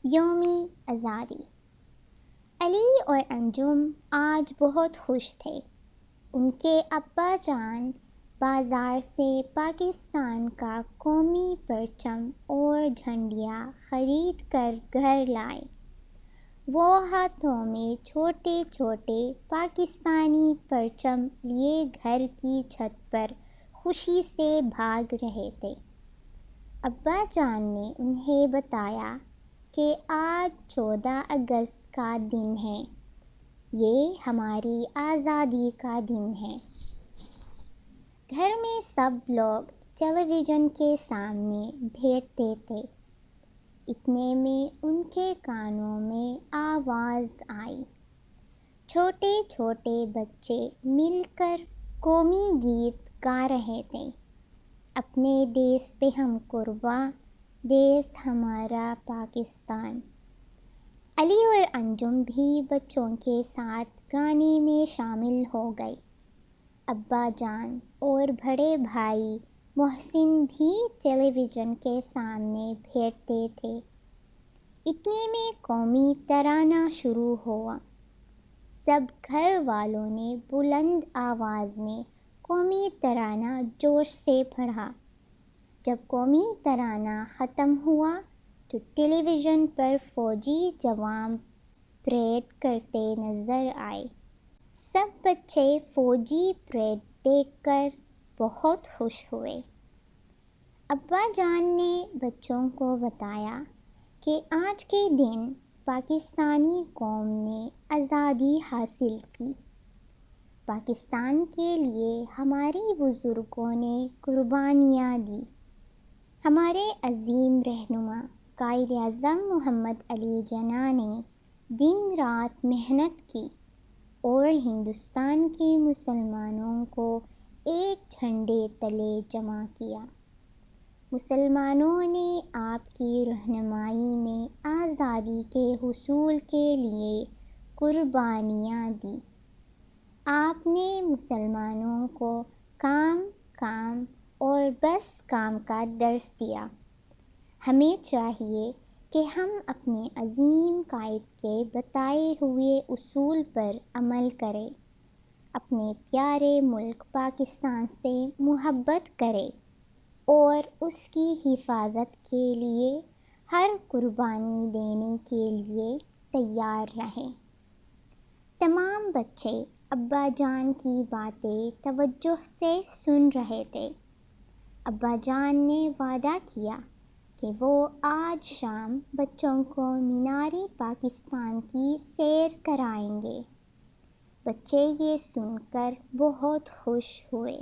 یومی آزادی۔ علی اور انجم آج بہت خوش تھے۔ ان کے ابا جان بازار سے پاکستان کا قومی پرچم اور جھنڈیاں خرید کر گھر لائے۔ وہ ہاتھوں میں چھوٹے چھوٹے پاکستانی پرچم لیے گھر کی چھت پر خوشی سے بھاگ رہے تھے۔ ابا جان نے انہیں بتایا کہ آج 14 اگست کا دن ہے، یہ ہماری آزادی کا دن ہے۔ گھر میں سب لوگ ٹیلی ویژن کے سامنے بیٹھتے تھے۔ اتنے میں ان کے کانوں میں آواز آئی۔ چھوٹے چھوٹے بچے مل کر قومی گیت گا رہے تھے۔ اپنے دیس پہ ہم قرباں، دیس ہمارا پاکستان۔ علی اور انجم بھی بچوں کے ساتھ گانے میں شامل ہو گئے۔ ابا جان اور بڑے بھائی محسن بھی ٹیلی ویژن کے سامنے بیٹھتے تھے۔ اتنے میں قومی ترانہ شروع ہوا۔ سب گھر والوں نے بلند آواز میں قومی ترانہ جوش سے پڑھا۔ جب قومی ترانہ ختم ہوا تو ٹیلی ویژن پر فوجی جوان پریڈ کرتے نظر آئے۔ سب بچے فوجی پریڈ دیکھ کر بہت خوش ہوئے۔ ابا جان نے بچوں کو بتایا کہ آج کے دن پاکستانی قوم نے آزادی حاصل کی۔ پاکستان کے لیے ہمارے بزرگوں نے قربانیاں دی۔ ہمارے عظیم رہنما قائد اعظم محمد علی جناح نے دن رات محنت کی اور ہندوستان کے مسلمانوں کو ایک جھنڈے تلے جمع کیا۔ مسلمانوں نے آپ کی رہنمائی میں آزادی کے حصول کے لیے قربانیاں دیں۔ آپ نے مسلمانوں کو کام کام اور بس کام کا درس دیا۔ ہمیں چاہیے کہ ہم اپنے عظیم قائد کے بتائے ہوئے اصول پر عمل کریں، اپنے پیارے ملک پاکستان سے محبت کریں اور اس کی حفاظت کے لیے ہر قربانی دینے کے لیے تیار رہیں۔ تمام بچے ابا جان کی باتیں توجہ سے سن رہے تھے۔ ابا جان نے وعدہ کیا کہ وہ آج شام بچوں کو مینار پاکستان کی سیر کرائیں گے۔ بچے یہ سن کر بہت خوش ہوئے۔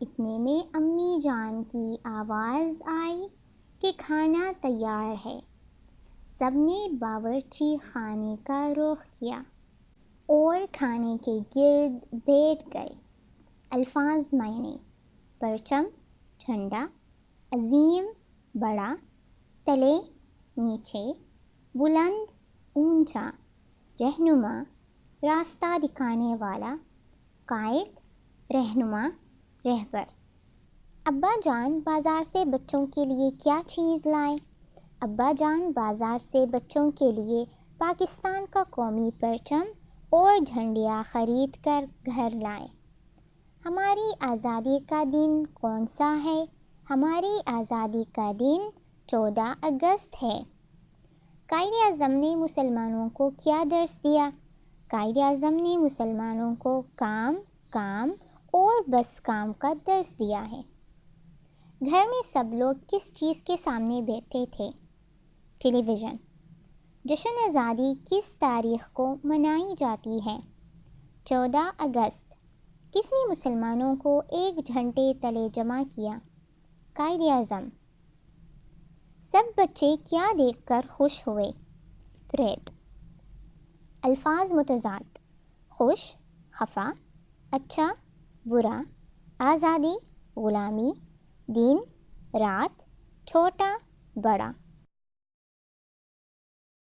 اتنے میں امی جان کی آواز آئی کہ کھانا تیار ہے۔ سب نے باورچی خانے کا رخ کیا اور کھانے کے گرد بیٹھ گئے۔ الفاظ معنے: پرچم، جھنڈا، عظیم، بڑا، تلے، نیچے، بلند، اونچا، رہنما، راستہ دکھانے والا، قائد، رہنما، رہبر۔ ابا جان بازار سے بچوں کے لیے کیا چیز لائے؟ ابا جان بازار سے بچوں کے لیے پاکستان کا قومی پرچم اور جھنڈیاں خرید کر گھر لائے۔ ہماری آزادی کا دن کون سا ہے؟ ہماری آزادی کا دن 14 اگست ہے۔ قائد اعظم نے مسلمانوں کو کیا درس دیا؟ قائد اعظم نے مسلمانوں کو کام کام اور بس کام کا درس دیا ہے۔ گھر میں سب لوگ کس چیز کے سامنے بیٹھے تھے؟ ٹیلی ویژن۔ جشن آزادی کس تاریخ کو منائی جاتی ہے؟ 14 اگست۔ کس نے مسلمانوں کو ایک جھنڈے تلے جمع کیا؟ قائد اعظم۔ سب بچے کیا دیکھ کر خوش ہوئے؟ پریڈ۔ الفاظ متضاد: خوش، خفا، اچھا، برا، آزادی، غلامی، دن، رات، چھوٹا، بڑا۔